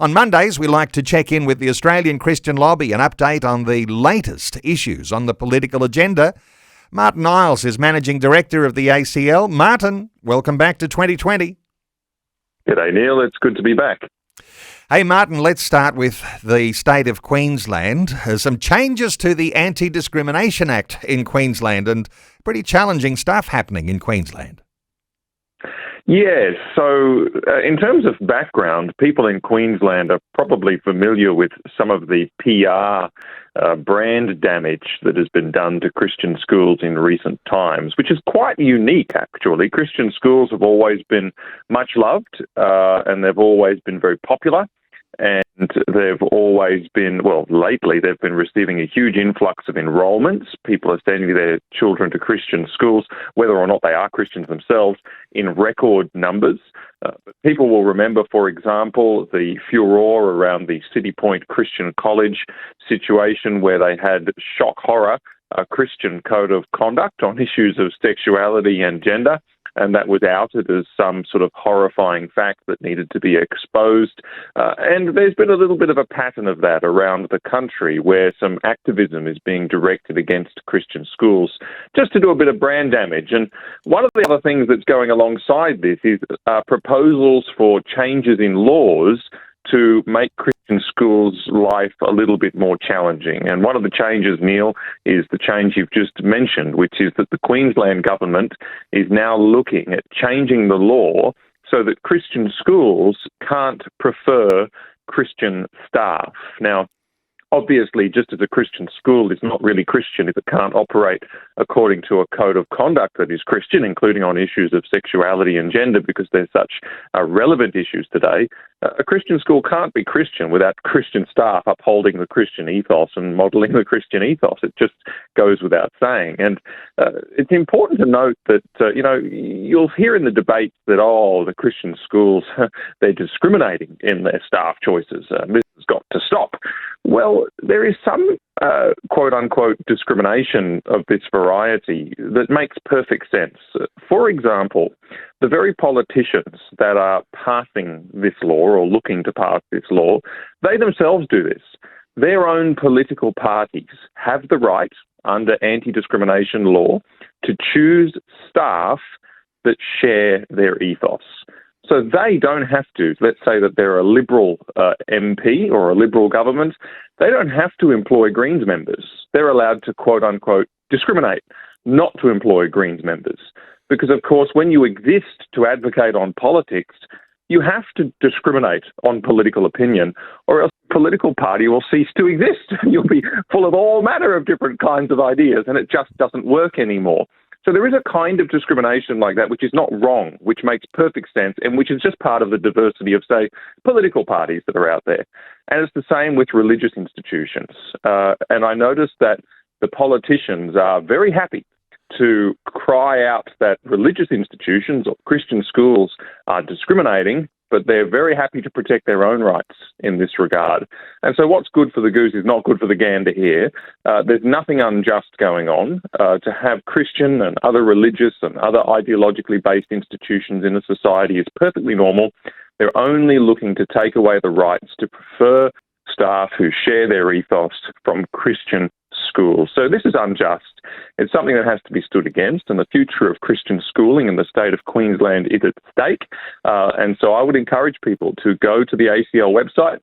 On Mondays, we like to check in with the Australian Christian Lobby and update on the latest issues on the political agenda. Martyn Iles is Managing Director of the ACL. Martyn, welcome back to 2020. G'day, Neil. It's good to be back. Hey, Martyn, let's start with the state of Queensland. Some changes to the Anti-Discrimination Act in Queensland and pretty challenging stuff happening in Queensland. Yes, so in terms of background, people in Queensland are probably familiar with some of the PR brand damage that has been done to Christian schools in recent times, which is quite unique, actually. Christian schools have always been much loved and they've always been very popular. And they've always been, lately they've been receiving a huge influx of enrolments. People are sending their children to Christian schools, whether or not they are Christians themselves, in record numbers. But people will remember, for example, the furore around the City Point Christian College situation where they had shock horror, a Christian code of conduct on issues of sexuality and gender. And that was outed as some sort of horrifying fact that needed to be exposed. And there's been a little bit of a pattern of that around the country where some activism is being directed against Christian schools just to do a bit of brand damage. And one of the other things that's going alongside this is proposals for changes in laws to make Christian schools' life a little bit more challenging. And one of the changes, Neil, is the change you've just mentioned, which is that the Queensland government is now looking at changing the law so that Christian schools can't prefer Christian staff. Now, obviously, just as a Christian school is not really Christian if it can't operate according to a code of conduct that is Christian, including on issues of sexuality and gender, because they're such relevant issues today. A Christian school can't be Christian without Christian staff upholding the Christian ethos and modelling the Christian ethos. It just goes without saying. And it's important to note that, you'll hear in the debates that, the Christian schools, they're discriminating in their staff choices. This has got to stop. Well, there is some quote-unquote discrimination of this variety that makes perfect sense. For example, the very politicians that are passing this law or looking to pass this law, they themselves do this. Their own political parties have the right, under anti-discrimination law, to choose staff that share their ethos. So they don't have to, let's say that they're a Liberal MP or a Liberal government, they don't have to employ Greens members. They're allowed to, quote-unquote, discriminate, not to employ Greens members. Because, of course, when you exist to advocate on politics, you have to discriminate on political opinion, or else the political party will cease to exist. You'll be full of all manner of different kinds of ideas, and it just doesn't work anymore. So there is a kind of discrimination like that, which is not wrong, which makes perfect sense, and which is just part of the diversity of, say, political parties that are out there. And it's the same with religious institutions. And I noticed that the politicians are very happy to cry out that religious institutions or Christian schools are discriminating, but they're very happy to protect their own rights in this regard. And so what's good for the goose is not good for the gander here. There's nothing unjust going on. To have Christian and other religious and other ideologically based institutions in a society is perfectly normal. They're only looking to take away the rights to prefer staff who share their ethos from Christian schools. So this is unjust. It's something that has to be stood against, and the future of Christian schooling in the state of Queensland is at stake. And so I would encourage people to go to the ACL website,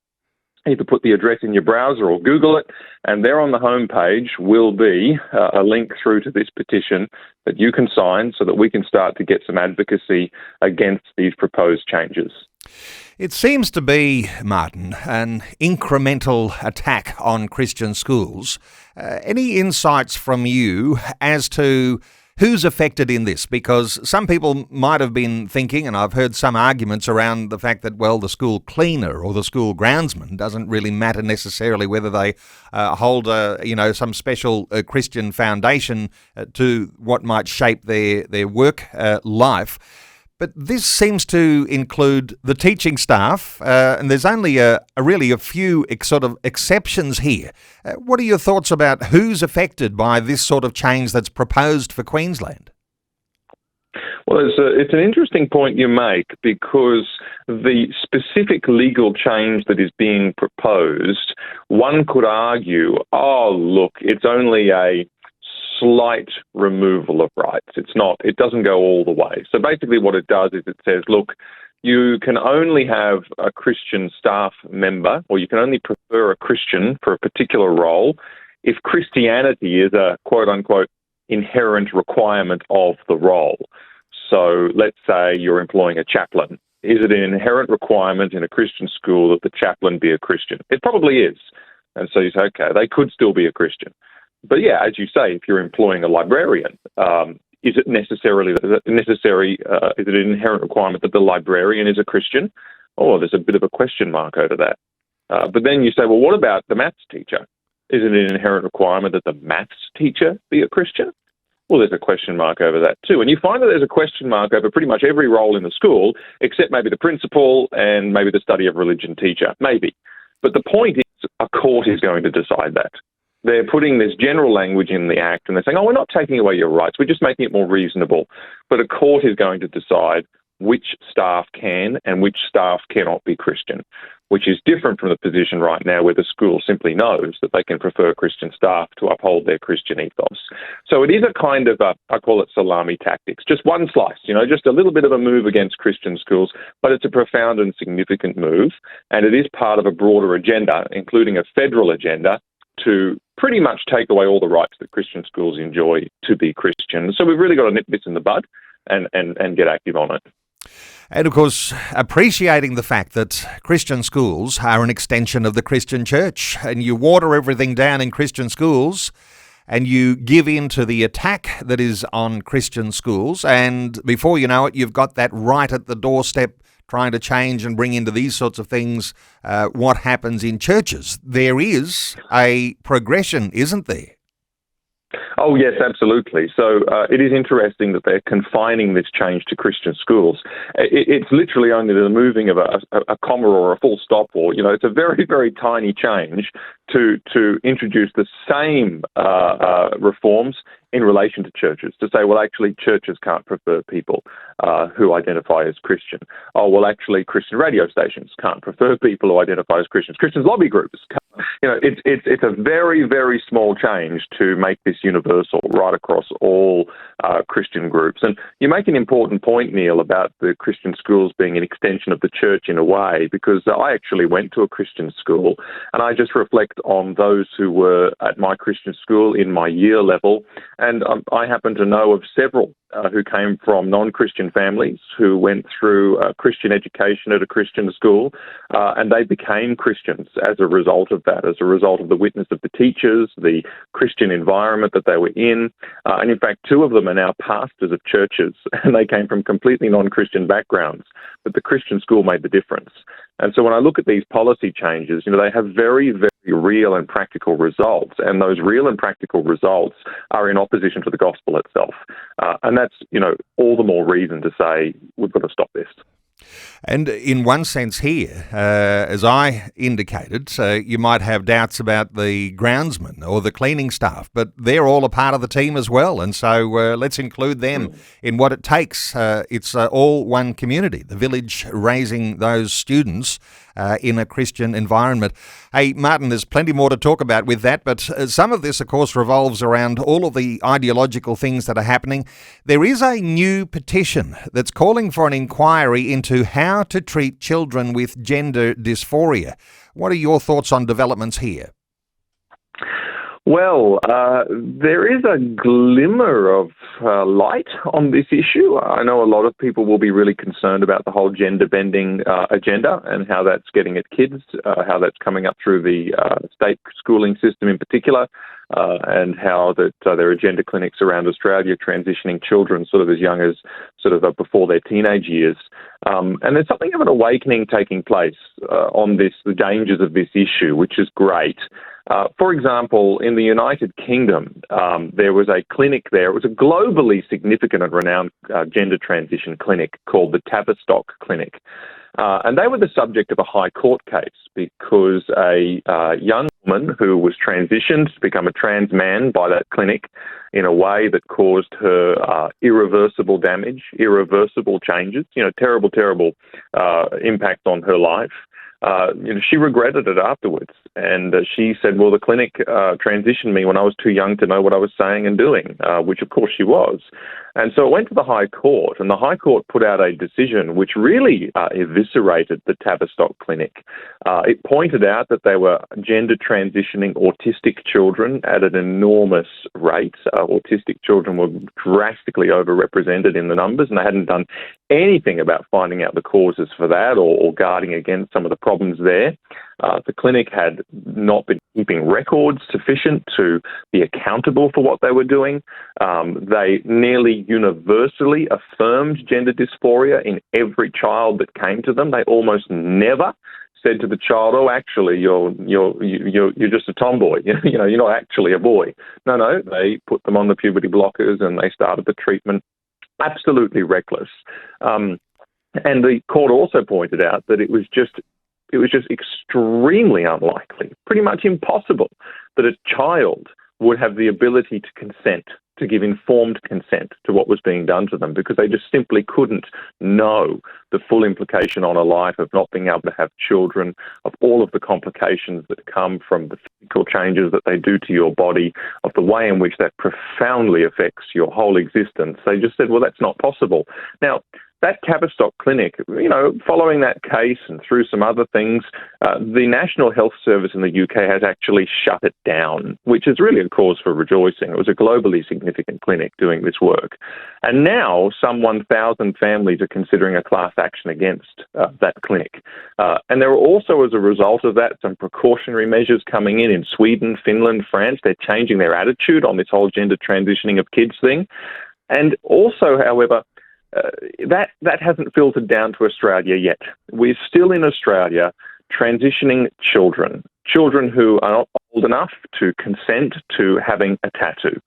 either put the address in your browser or Google it, and there on the homepage will be a link through to this petition that you can sign so that we can start to get some advocacy against these proposed changes. It seems to be, Martyn, an incremental attack on Christian schools. Any insights from you as to who's affected in this? Because some people might have been thinking, and I've heard some arguments around the fact that, the school cleaner or the school groundsman doesn't really matter necessarily whether they hold some special Christian foundation to what might shape their work life. But this seems to include the teaching staff, and there's only really a few sort of exceptions here. What are your thoughts about who's affected by this sort of change that's proposed for Queensland? Well, it's an interesting point you make, because the specific legal change that is being proposed, one could argue, oh, look, it's only a slight removal of rights. It doesn't go all the way. So basically what it does is it says, look, you can only have a Christian staff member, or you can only prefer a Christian for a particular role if Christianity is a quote-unquote inherent requirement of the role. So let's say you're employing a chaplain. Is it an inherent requirement in a Christian school that the chaplain be a Christian? It probably is. And so you say, okay, they could still be a Christian. But yeah, as you say, if you're employing a librarian, is it necessary? Is it an inherent requirement that the librarian is a Christian? Oh, there's a bit of a question mark over that. But then you say, well, what about the maths teacher? Is it an inherent requirement that the maths teacher be a Christian? Well, there's a question mark over that too. And you find that there's a question mark over pretty much every role in the school, except maybe the principal and maybe the study of religion teacher, maybe. But the point is, a court is going to decide that. They're putting this general language in the Act, and they're saying, oh, we're not taking away your rights, we're just making it more reasonable. But a court is going to decide which staff can and which staff cannot be Christian, which is different from the position right now where the school simply knows that they can prefer Christian staff to uphold their Christian ethos. So it is a kind of, I call it salami tactics, just one slice, just a little bit of a move against Christian schools, but it's a profound and significant move, and it is part of a broader agenda, including a federal agenda, to pretty much take away all the rights that Christian schools enjoy to be Christian. So we've really got to nip this in the bud and get active on it. And of course, appreciating the fact that Christian schools are an extension of the Christian church, and you water everything down in Christian schools and you give in to the attack that is on Christian schools, and before you know it, you've got that right at the doorstep trying to change and bring into these sorts of things what happens in churches. There is a progression, isn't there? Oh, yes, absolutely. So it is interesting that they're confining this change to Christian schools. It's literally only the moving of a comma or a full stop, or, it's a very, very tiny change to introduce the same reforms in relation to churches, to say, well, actually, churches can't prefer people who identify as Christian. Oh, well, actually, Christian radio stations can't prefer people who identify as Christians. Christian lobby groups can't. It's a very, very small change to make this universal right across all Christian groups. And you make an important point, Neil, about the Christian schools being an extension of the church in a way, because I actually went to a Christian school, and I just reflect on those who were at my Christian school in my year level. And I happen to know of several who came from non-Christian families who went through Christian education at a Christian school, and they became Christians as a result of that, as a result of the witness of the teachers, the Christian environment that they were in. And in fact, two of them are now pastors of churches, and they came from completely non-Christian backgrounds. But the Christian school made the difference. And so when I look at these policy changes, they have very, very real and practical results, and those real and practical results are in opposition to the gospel itself. And that's, all the more reason to say we've got to stop this. And in one sense here, as I indicated, you might have doubts about the groundsman or the cleaning staff, but they're all a part of the team as well. And so let's include them in what it takes. It's all one community, the village raising those students in a Christian environment. Hey, Martyn, there's plenty more to talk about with that, but some of this, of course, revolves around all of the ideological things that are happening. There is a new petition that's calling for an inquiry into how to treat children with gender dysphoria. What are your thoughts on developments here? Well, there is a glimmer of light on this issue. I know a lot of people will be really concerned about the whole gender-bending agenda and how that's getting at kids, how that's coming up through the state schooling system in particular, and how that there are gender clinics around Australia transitioning children sort of as young as before their teenage years. And there's something of an awakening taking place on this, the dangers of this issue, which is great. For example, in the United Kingdom, there was a clinic there. It was a globally significant and renowned gender transition clinic called the Tavistock Clinic. And they were the subject of a High Court case because a young woman woman who was transitioned to become a trans man by that clinic in a way that caused her irreversible damage, irreversible changes, terrible, terrible impact on her life. She regretted it afterwards, and she said, well, the clinic transitioned me when I was too young to know what I was saying and doing, which of course she was. And so it went to the High Court, and the High Court put out a decision which really eviscerated the Tavistock Clinic. It pointed out that they were gender transitioning autistic children at an enormous rate. Autistic children were drastically overrepresented in the numbers, and they hadn't done anything about finding out the causes for that or guarding against some of the problems there. The clinic had not been keeping records sufficient to be accountable for what they were doing. They nearly universally affirmed gender dysphoria in every child that came to them. They almost never said to the child, "Oh, actually, you're just a tomboy. You're not actually a boy." No, they put them on the puberty blockers and they started the treatment. Absolutely reckless. And the court also pointed out that it was just extremely unlikely, pretty much impossible, that a child would have the ability to consent, to give informed consent to what was being done to them, because they just simply couldn't know the full implication on a life of not being able to have children, of all of the complications that come from the physical changes that they do to your body, of the way in which that profoundly affects your whole existence. They just said, well, that's not possible. Now, that Tavistock Clinic, following that case and through some other things, the National Health Service in the UK has actually shut it down, which is really a cause for rejoicing. It was a globally significant clinic doing this work. And now some 1,000 families are considering a class action against that clinic. And there are also, as a result of that, some precautionary measures coming in Sweden, Finland, France. They're changing their attitude on this whole gender transitioning of kids thing. And also, however, that hasn't filtered down to Australia yet. We're still in Australia transitioning children who are not old enough to consent to having a tattoo.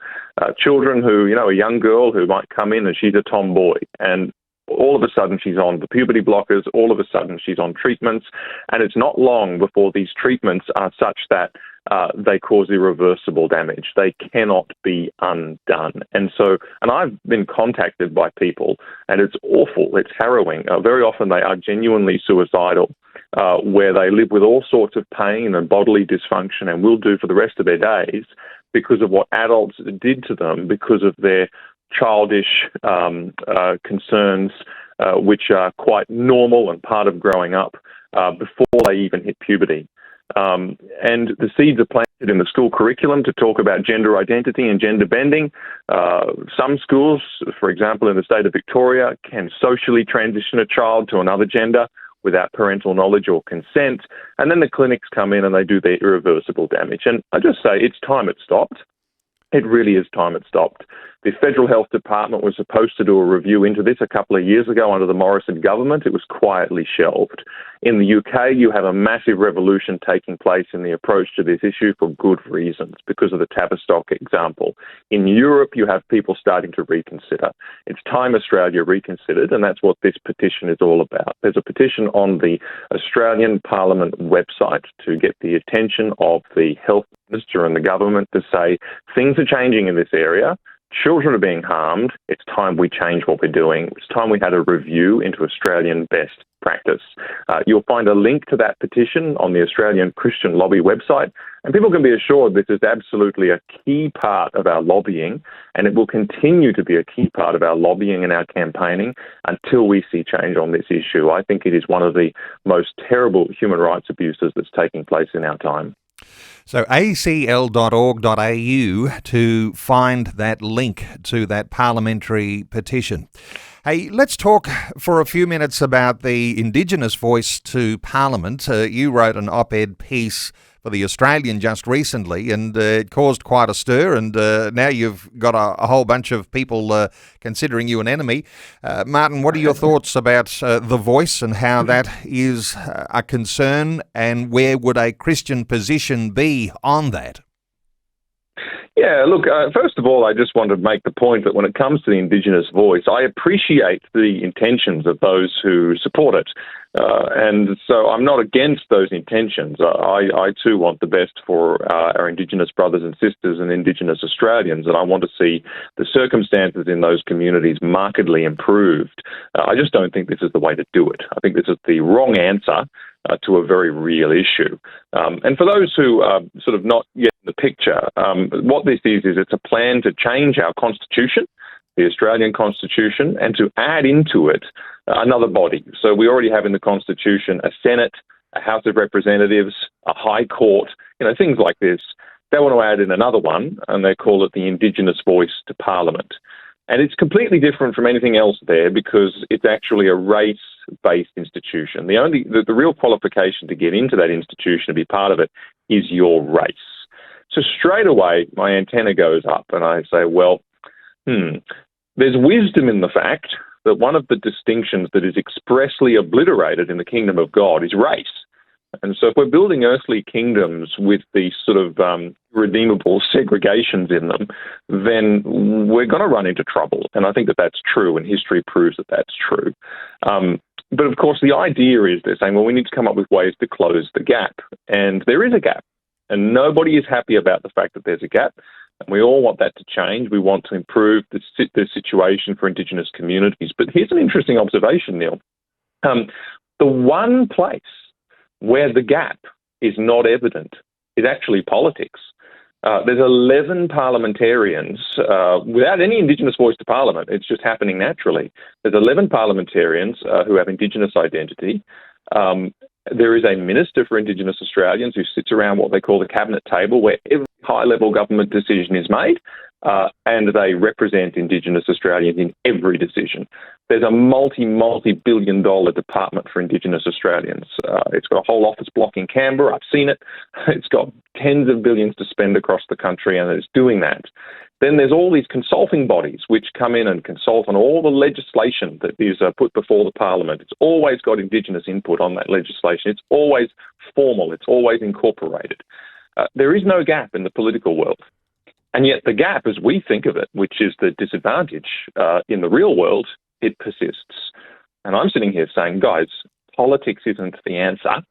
Children who, a young girl who might come in and she's a tomboy, and all of a sudden she's on the puberty blockers, all of a sudden she's on treatments, and it's not long before these treatments are such that they cause irreversible damage. They cannot be undone. And I've been contacted by people, and it's awful, it's harrowing. Very often they are genuinely suicidal, where they live with all sorts of pain and bodily dysfunction and will do for the rest of their days because of what adults did to them, because of their childish concerns, which are quite normal and part of growing up before they even hit puberty. And the seeds are planted in the school curriculum to talk about gender identity and gender bending. Some schools, for example, in the state of Victoria, can socially transition a child to another gender without parental knowledge or consent. And then the clinics come in and they do their irreversible damage. And I just say it's time it stopped. It really is time it stopped. The Federal Health Department was supposed to do a review into this a couple of years ago under the Morrison government. It was quietly shelved. In the UK, you have a massive revolution taking place in the approach to this issue for good reasons, because of the Tavistock example. In Europe, you have people starting to reconsider. It's time Australia reconsidered, and that's what this petition is all about. There's a petition on the Australian Parliament website to get the attention of the Health Minister and the government to say things are changing in this area. Children are being harmed. It's time we change what we're doing. It's time we had a review into Australian best practice. You'll find a link to that petition on the Australian Christian Lobby website, and people can be assured this is absolutely a key part of our lobbying, and it will continue to be a key part of our lobbying and our campaigning until we see change on this issue. I think it is one of the most terrible human rights abuses that's taking place in our time. So acl.org.au to find that link to that parliamentary petition. Hey, let's talk for a few minutes about the Indigenous Voice to Parliament. You wrote an op-ed piece for The Australian just recently, and it caused quite a stir, and now you've got a whole bunch of people considering you an enemy. Martyn, what are your thoughts about The Voice and how that is a concern, and where would a Christian position be on that? Yeah, look, first of all, I just want to make the point that when it comes to the Indigenous voice, I appreciate the intentions of those who support it. And so I'm not against those intentions. I too want the best for our Indigenous brothers and sisters and Indigenous Australians, and I want to see the circumstances in those communities markedly improved. I just don't think this is the way to do it. I think this is the wrong answer to a very real issue. And for those who are sort of not yet in the picture, what this is it's a plan to change our constitution, the Australian Constitution, and to add into it another body. So we already have in the Constitution a Senate, a House of Representatives, a High Court, things like this. They want to add in another one, and they call it the Indigenous Voice to Parliament. And it's completely different from anything else there because it's actually a race-based institution. The real qualification to get into that institution, to be part of it, is your race. So straight away, my antenna goes up and I say, well, there's wisdom in the fact that one of the distinctions that is expressly obliterated in the kingdom of God is race. And so if we're building earthly kingdoms with these sort of redeemable segregations in them, then we're going to run into trouble. And I think that that's true, and history proves that that's true. But of course, the idea is they're saying, well, we need to come up with ways to close the gap. And there is a gap. And nobody is happy about the fact that there's a gap. And we all want that to change. We want to improve the situation for Indigenous communities. But here's an interesting observation, Neil. The one place where the gap is not evident is actually politics. There's 11 parliamentarians without any Indigenous voice to Parliament. It's just happening naturally. There's 11 parliamentarians who have Indigenous identity. There is a Minister for Indigenous Australians who sits around what they call the cabinet table, where every high-level government decision is made, and they represent Indigenous Australians in every decision. There's a multi-billion-dollar department for Indigenous Australians. It's got a whole office block in Canberra. I've seen it. It's got tens of billions to spend across the country, and it's doing that. Then there's all these consulting bodies which come in and consult on all the legislation that is put before the Parliament. It's always got Indigenous input on that legislation. It's always formal. It's always incorporated. There is no gap in the political world. And yet the gap, as we think of it, which is the disadvantage in the real world, it persists. And I'm sitting here saying, guys, politics isn't the answer.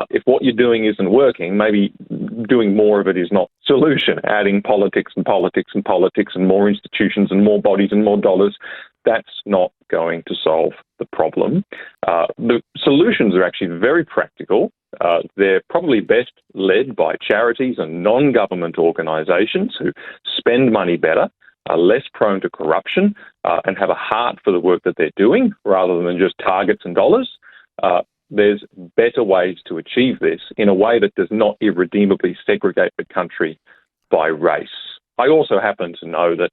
If what you're doing isn't working, maybe doing more of it is not the solution. Adding politics and politics and politics and more institutions and more bodies and more dollars, that's not going to solve the problem. The solutions are actually very practical. They're probably best led by charities and non-government organisations who spend money better, are less prone to corruption, and have a heart for the work that they're doing rather than just targets and dollars. There's better ways to achieve this in a way that does not irredeemably segregate the country by race. I also happen to know that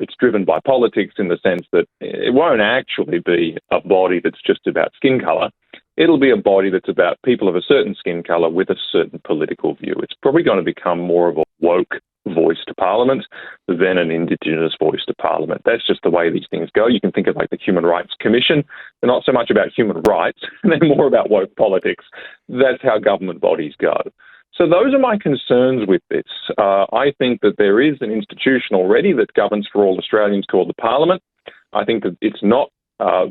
it's driven by politics in the sense that it won't actually be a body that's just about skin colour. It'll be a body that's about people of a certain skin colour with a certain political view. It's probably going to become more of a woke voice to Parliament than an Indigenous voice to Parliament. That's just the way these things go. You can think of like the Human Rights Commission. They're not so much about human rights, they're more about woke politics. That's how government bodies go. So those are my concerns with this. I think that there is an institution already that governs for all Australians called the Parliament. I think that it's not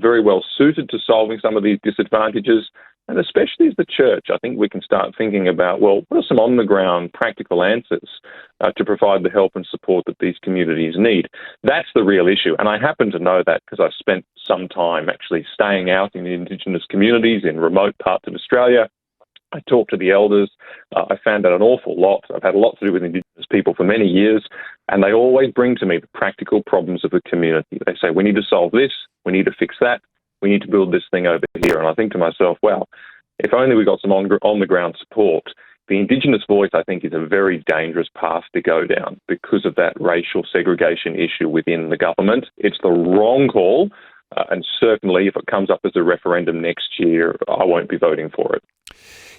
very well suited to solving some of these disadvantages, and especially as the church, I think we can start thinking about, well, what are some on-the-ground practical answers to provide the help and support that these communities need? That's the real issue, and I happen to know that because I've spent some time actually staying out in Indigenous communities in remote parts of Australia. I talked to the elders. I found out an awful lot. I've had a lot to do with Indigenous people for many years, and they always bring to me the practical problems of the community. They say, we need to solve this, we need to fix that, we need to build this thing over here. And I think to myself, well, if only we got some on-the-ground support. The Indigenous voice, I think, is a very dangerous path to go down because of that racial segregation issue within the government. It's the wrong call, and certainly if it comes up as a referendum next year, I won't be voting for it.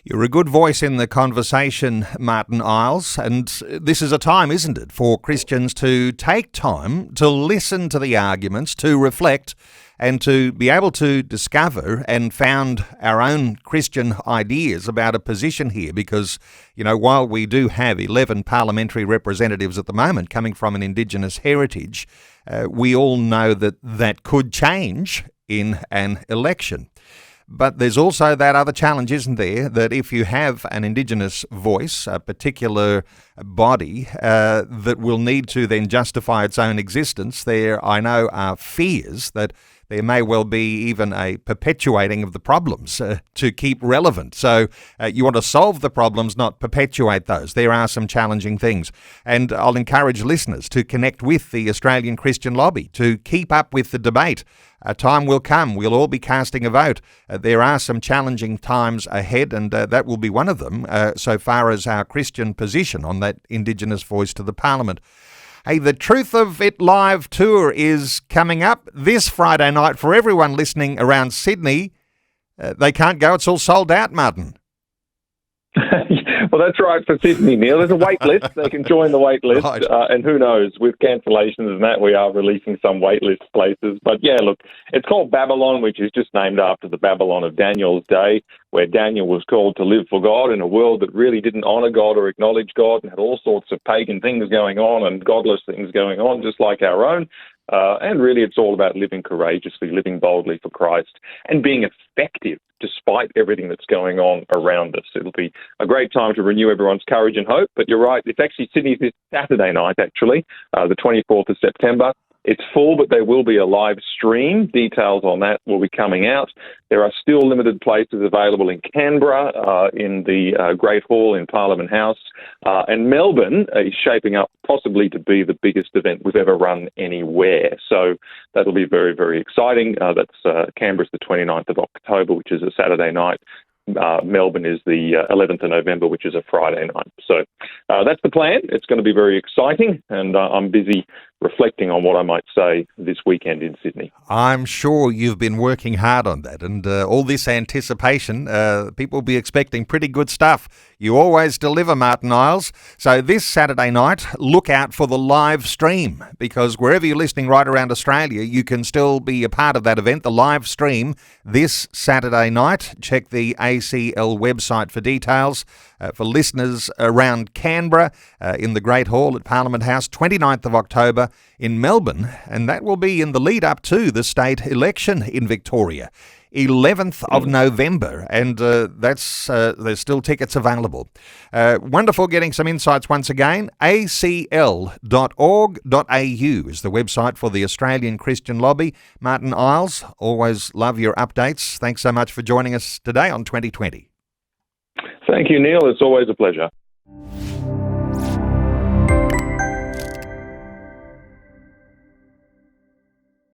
You're a good voice in the conversation, Martyn Iles, and this is a time, isn't it, for Christians to take time to listen to the arguments, to reflect, and to be able to discover and found our own Christian ideas about a position here. Because, you know, while we do have 11 parliamentary representatives at the moment coming from an Indigenous heritage, we all know that that could change in an election. But there's also that other challenge, isn't there, that if you have an Indigenous voice, a particular body that will need to then justify its own existence, there I know are fears that there may well be even a perpetuating of the problems to keep relevant. So you want to solve the problems, not perpetuate those. There are some challenging things. And I'll encourage listeners to connect with the Australian Christian Lobby, to keep up with the debate. A time will come. We'll all be casting a vote. There are some challenging times ahead, and that will be one of them, so far as our Christian position on that Indigenous voice to the Parliament. Hey, the Truth of It Live tour is coming up this Friday night for everyone listening around Sydney. They can't go. It's all sold out, Martyn. Well, that's right for Sydney, Neil. There's a wait list. They can join the wait list. Right. And who knows, with cancellations and that, we are releasing some wait list places. But yeah, look, it's called Babylon, which is just named after the Babylon of Daniel's day, where Daniel was called to live for God in a world that really didn't honour God or acknowledge God and had all sorts of pagan things going on and godless things going on, just like our own. And really, it's all about living courageously, living boldly for Christ, and being effective despite everything that's going on around us. It'll be a great time to renew everyone's courage and hope. But you're right, it's actually Sydney this Saturday night, actually, the 24th of September. It's full, but there will be a live stream. Details on that will be coming out. There are still limited places available in Canberra, in the Great Hall in Parliament House. And Melbourne is shaping up possibly to be the biggest event we've ever run anywhere. So that'll be very, very exciting. That's Canberra's the 29th of October, which is a Saturday night. Melbourne is the 11th of November, which is a Friday night. So that's the plan. It's going to be very exciting, and I'm busy reflecting on what I might say this weekend in Sydney. I'm sure you've been working hard on that, and all this anticipation, people will be expecting pretty good stuff. You always deliver, Martyn Iles. So this Saturday night, look out for the live stream, because wherever you're listening right around Australia, you can still be a part of that event, the live stream, this Saturday night. Check the ACL website for details. For listeners around Canberra, in the Great Hall at Parliament House, 29th of October in Melbourne, and that will be in the lead up to the state election in Victoria, 11th of November, and there's still tickets available. Wonderful getting some insights once again. acl.org.au is the website for the Australian Christian Lobby. Martyn Iles, always love your updates. Thanks so much for joining us today on 2020. Thank you, Neil. It's always a pleasure.